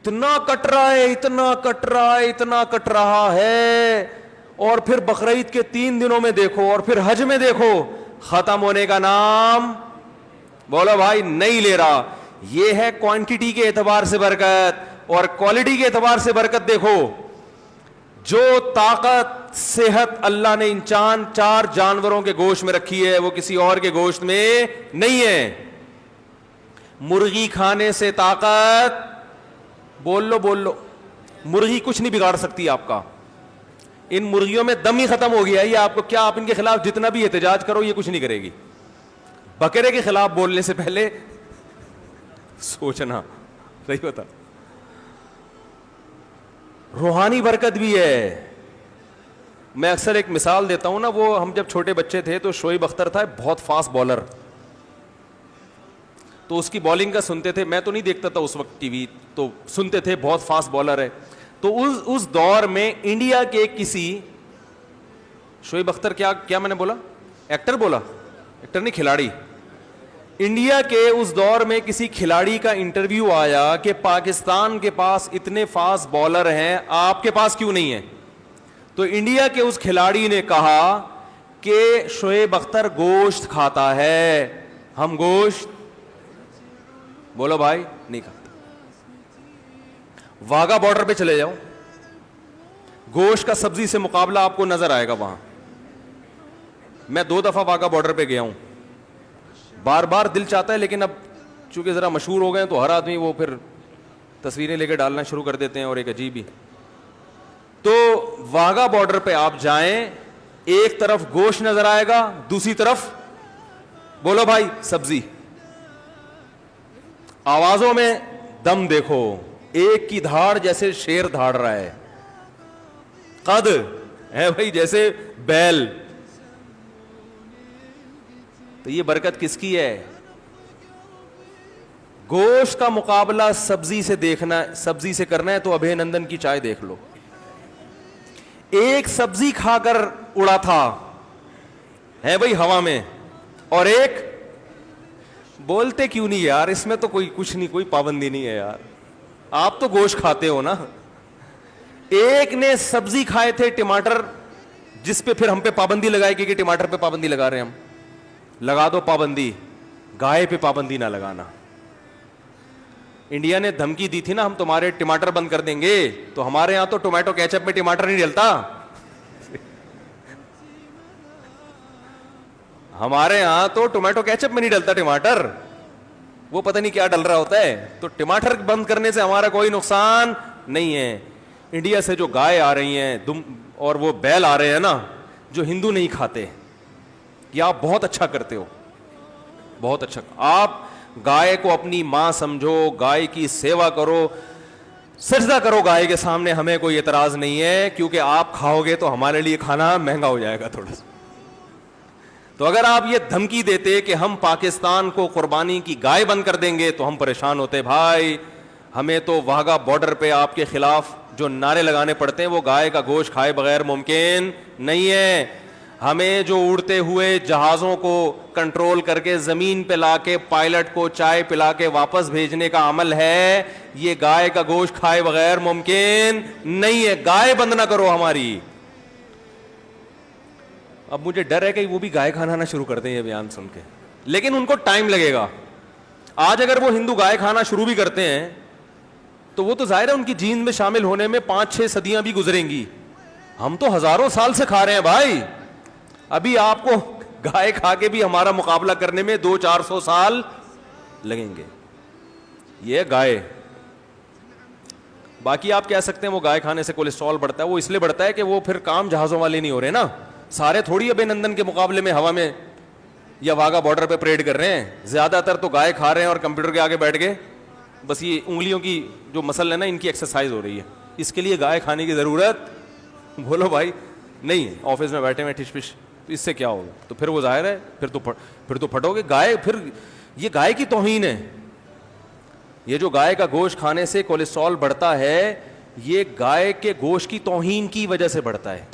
اتنا کٹ رہا ہے، اتنا کٹ رہا ہے، اتنا کٹ رہا ہے، اور پھر بقرعید کے 3 دنوں میں دیکھو اور پھر حج میں دیکھو، ختم ہونے کا نام بولو بھائی نہیں لے رہا. یہ ہے کوانٹٹی کے اعتبار سے برکت، اور کوالٹی کے اعتبار سے برکت دیکھو. جو طاقت صحت اللہ نے ان 4 جانوروں کے گوشت میں رکھی ہے وہ کسی اور کے گوشت میں نہیں ہے. مرغی کھانے سے طاقت، بول لو، مرغی کچھ نہیں بگاڑ سکتی آپ کا. ان مرغیوں میں دم ہی ختم ہو گیا. یہ آپ کو کیا، آپ ان کے خلاف جتنا بھی احتجاج کرو یہ کچھ نہیں کرے گی. بکرے کے خلاف بولنے سے پہلے سوچنا. صحیح بتا. روحانی برکت بھی ہے. میں اکثر ایک مثال دیتا ہوں نا، وہ ہم جب چھوٹے بچے تھے تو شعیب اختر تھا بہت فاسٹ بالر، تو اس کی بالنگ کا سنتے تھے. میں تو نہیں دیکھتا تھا اس وقت ٹی وی، تو سنتے تھے بہت فاسٹ بالر ہے. تو اس دور میں انڈیا کے کسی شعیب اختر، کیا میں نے بولا، ایکٹر بولا، ایکٹر نہیں، کھلاڑی. انڈیا کے اس دور میں کسی کھلاڑی کا انٹرویو آیا کہ پاکستان کے پاس اتنے فاسٹ بالر ہیں، آپ کے پاس کیوں نہیں ہے؟ تو انڈیا کے اس کھلاڑی نے کہا کہ شعیب اختر گوشت کھاتا ہے، ہم گوشت، بولو بھائی، نہیں کھاتا. واگا بارڈر پہ چلے جاؤ، گوشت کا سبزی سے مقابلہ آپ کو نظر آئے گا وہاں. میں 2 دفعہ واگا بارڈر پہ گیا ہوں. بار بار دل چاہتا ہے، لیکن اب چونکہ ذرا مشہور ہو گئے تو ہر آدمی وہ پھر تصویریں لے کے ڈالنا شروع کر دیتے ہیں، اور ایک عجیب ہی. تو واگا بارڈر پہ آپ جائیں، ایک طرف گوشت نظر آئے گا، دوسری طرف بولو بھائی سبزی. آوازوں میں دم دیکھو، ایک کی دھاڑ جیسے شیر دھاڑ رہا ہے، قد ہے بھائی جیسے بیل. تو یہ برکت کس کی ہے؟ گوشت کا مقابلہ سبزی سے دیکھنا، سبزی سے کرنا ہے تو ابھے نندن کی چائے دیکھ لو. ایک سبزی کھا کر اڑا تھا ہے بھائی ہوا میں، اور ایک بولتے کیوں نہیں یار، اس میں تو کچھ نہیں، کوئی پابندی نہیں ہے یار، آپ تو گوشت کھاتے ہو نا. ایک نے سبزی کھائے تھے ٹماٹر، جس پہ پھر ہم پہ پابندی لگائے گی کہ ٹماٹر پہ پابندی لگا رہے ہیں ہم. لگا دو پابندی، گائے پہ پابندی نہ لگانا. انڈیا نے دھمکی دی تھی نا ہم تمہارے ٹماٹر بند کر دیں گے، تو ہمارے ہاں تو ٹومیٹو کیچپ میں ٹماٹر نہیں ڈلتا. ہمارے ہاں تو ٹومیٹو کیچپ میں نہیں ڈلتا ٹماٹر، وہ پتہ نہیں کیا ڈل رہا ہوتا ہے. تو ٹماٹر بند کرنے سے ہمارا کوئی نقصان نہیں ہے. انڈیا سے جو گائے آ رہی ہیں اور وہ بیل آ رہے ہیں نا، جو ہندو نہیں کھاتے، یہ آپ بہت اچھا کرتے ہو، بہت اچھا. آپ گائے کو اپنی ماں سمجھو، گائے کی سیوا کرو، سجدہ کرو گائے کے سامنے، ہمیں کوئی اعتراض نہیں ہے، کیونکہ آپ کھاؤ گے تو ہمارے لیے کھانا مہنگا ہو جائے گا تھوڑا سا. تو اگر آپ یہ دھمکی دیتے کہ ہم پاکستان کو قربانی کی گائے بند کر دیں گے تو ہم پریشان ہوتے. بھائی ہمیں تو واگا بارڈر پہ آپ کے خلاف جو نعرے لگانے پڑتے ہیں وہ گائے کا گوشت کھائے بغیر ممکن نہیں ہے. ہمیں جو اڑتے ہوئے جہازوں کو کنٹرول کر کے زمین پہ لا کے پائلٹ کو چائے پلا کے واپس بھیجنے کا عمل ہے، یہ گائے کا گوشت کھائے بغیر ممکن نہیں ہے. گائے بند نہ کرو ہماری. اب مجھے ڈر ہے کہ وہ بھی گائے کھانا نہ شروع کر دیں یہ بیان سن کے، لیکن ان کو ٹائم لگے گا. آج اگر وہ ہندو گائے کھانا شروع بھی کرتے ہیں تو وہ تو ظاہر ہے ان کی جین میں شامل ہونے میں 5-6 صدیاں بھی گزریں گی. ہم تو ہزاروں سال سے کھا رہے ہیں بھائی. ابھی آپ کو گائے کھا کے بھی ہمارا مقابلہ کرنے میں 200-400 سال لگیں گے. یہ گائے. باقی آپ کہہ سکتے ہیں وہ گائے کھانے سے کولیسٹرول بڑھتا ہے، وہ اس لیے بڑھتا ہے کہ وہ پھر کام جہازوں والے نہیں ہو رہے نا. سارے تھوڑی ابے نندن کے مقابلے میں ہوا میں یا واگا بارڈر پہ پریڈ کر رہے ہیں. زیادہ تر تو گائے کھا رہے ہیں اور کمپیوٹر کے آگے بیٹھ کے بس یہ انگلیوں کی جو مسل ہے نا ان کی ایکسرسائز ہو رہی ہے. اس کے لیے گائے کھانے کی ضرورت بولو بھائی نہیں ہے. آفس میں بیٹھے ہوئے ٹھش پش، تو اس سے کیا ہوگا؟ تو پھر وہ ظاہر ہے پھر تو پھٹو گے. گائے پھر یہ گائے کی توہین ہے. یہ جو گائے کا گوشت کھانے سے کولیسٹرول بڑھتا ہے یہ گائے کے گوشت کی توہین کی وجہ سے بڑھتا ہے.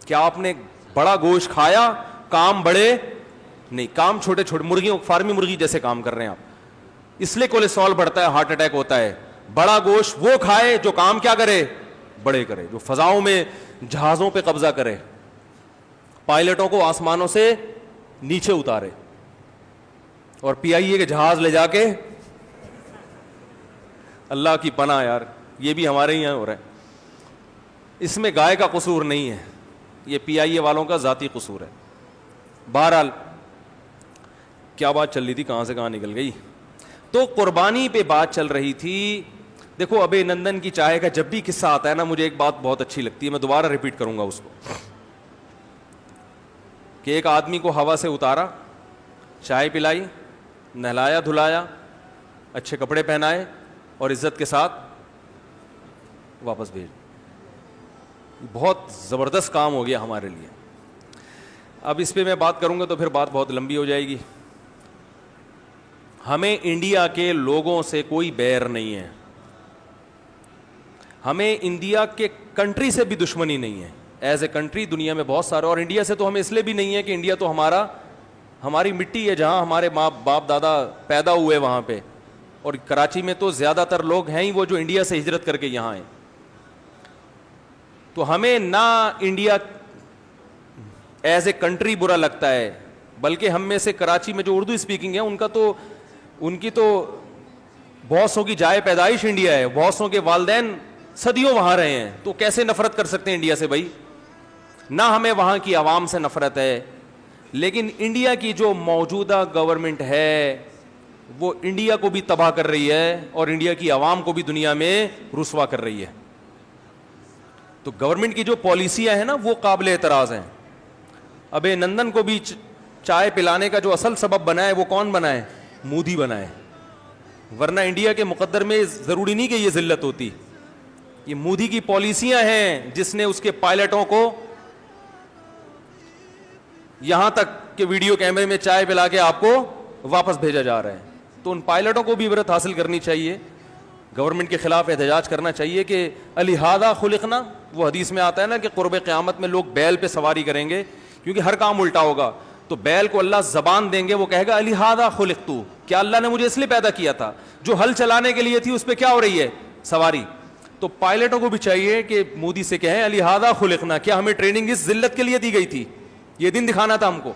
کیا آپ نے بڑا گوشت کھایا، کام بڑے نہیں، کام چھوٹے چھوٹے، مرغیوں فارمی مرغی جیسے کام کر رہے ہیں آپ، اس لیے کولیسٹرول بڑھتا ہے، ہارٹ اٹیک ہوتا ہے. بڑا گوشت وہ کھائے جو کام کیا کرے, بڑے کرے, جو فضاؤں میں جہازوں پہ قبضہ کرے, پائلٹوں کو آسمانوں سے نیچے اتارے, اور پی آئی اے کے جہاز لے جا کے, اللہ کی پناہ یار, یہ بھی ہمارے ہی یہاں ہو رہا ہے. اس میں گائے کا قصور نہیں ہے, یہ پی آئی اے والوں کا ذاتی قصور ہے. بہرحال کیا بات چل رہی تھی, کہاں سے کہاں نکل گئی. تو قربانی پہ بات چل رہی تھی. دیکھو ابے نندن کی چائے کا جب بھی قصہ آتا ہے نا, مجھے ایک بات بہت اچھی لگتی ہے, میں دوبارہ ریپیٹ کروں گا اس کو, کہ ایک آدمی کو ہوا سے اتارا, چائے پلائی, نہلایا دھلایا, اچھے کپڑے پہنائے اور عزت کے ساتھ واپس بھیج. بہت زبردست کام ہو گیا ہمارے لیے. اب اس پہ میں بات کروں گا تو پھر بات بہت لمبی ہو جائے گی. ہمیں انڈیا کے لوگوں سے کوئی بیر نہیں ہے, ہمیں انڈیا کے کنٹری سے بھی دشمنی نہیں ہے. ایز اے کنٹری دنیا میں بہت سارے, اور انڈیا سے تو ہمیں اس لیے بھی نہیں ہے کہ انڈیا تو ہماری مٹی ہے, جہاں ہمارے ماں باپ دادا پیدا ہوئے وہاں پہ, اور کراچی میں تو زیادہ تر لوگ ہیں ہی وہ جو انڈیا سے ہجرت کر کے یہاں ہیں. تو ہمیں نہ انڈیا ایز اے کنٹری برا لگتا ہے, بلکہ ہم میں سے کراچی میں جو اردو اسپیکنگ ہے ان کی تو بہت سو کی جائے پیدائش انڈیا ہے, بہت سو کے والدین صدیوں وہاں رہے ہیں, تو کیسے نفرت کر سکتے ہیں انڈیا سے بھائی. نہ ہمیں وہاں کی عوام سے نفرت ہے, لیکن انڈیا کی جو موجودہ گورنمنٹ ہے وہ انڈیا کو بھی تباہ کر رہی ہے اور انڈیا کی عوام کو بھی دنیا میں رسوا کر رہی ہے. تو گورنمنٹ کی جو پالیسیاں ہیں نا وہ قابل اعتراض ہیں. ابے نندن کو بھی چائے پلانے کا جو اصل سبب بنا ہے وہ کون بنا ہے, مودی بنا ہے, ورنہ انڈیا کے مقدر میں ضروری نہیں کہ یہ ذلت ہوتی. یہ مودی کی پالیسیاں ہیں جس نے اس کے پائلٹوں کو یہاں تک کہ ویڈیو کیمرے میں چائے پلا کے آپ کو واپس بھیجا جا رہا ہے. تو ان پائلٹوں کو بھی عبرت حاصل کرنی چاہیے, گورنمنٹ کے خلاف احتجاج کرنا چاہیے کہ الہذا خلقنا, وہ حدیث میں آتا ہے نا کہ قرب قیامت میں لوگ بیل پہ سواری کریں گے کیونکہ ہر کام الٹا ہوگا, تو بیل کو اللہ زبان دیں گے, وہ کہے گا الہذا خلقتو, کیا اللہ نے مجھے اس لیے پیدا کیا تھا, جو ہل چلانے کے لیے تھی اس پہ کیا ہو رہی ہے, سواری. تو پائلٹوں کو بھی چاہیے کہ مودی سے کہیں الہذا خلقنا, کیا ہمیں ٹریننگ اس ذلت کے لیے دی گئی تھی, یہ دن دکھانا تھا ہم کو.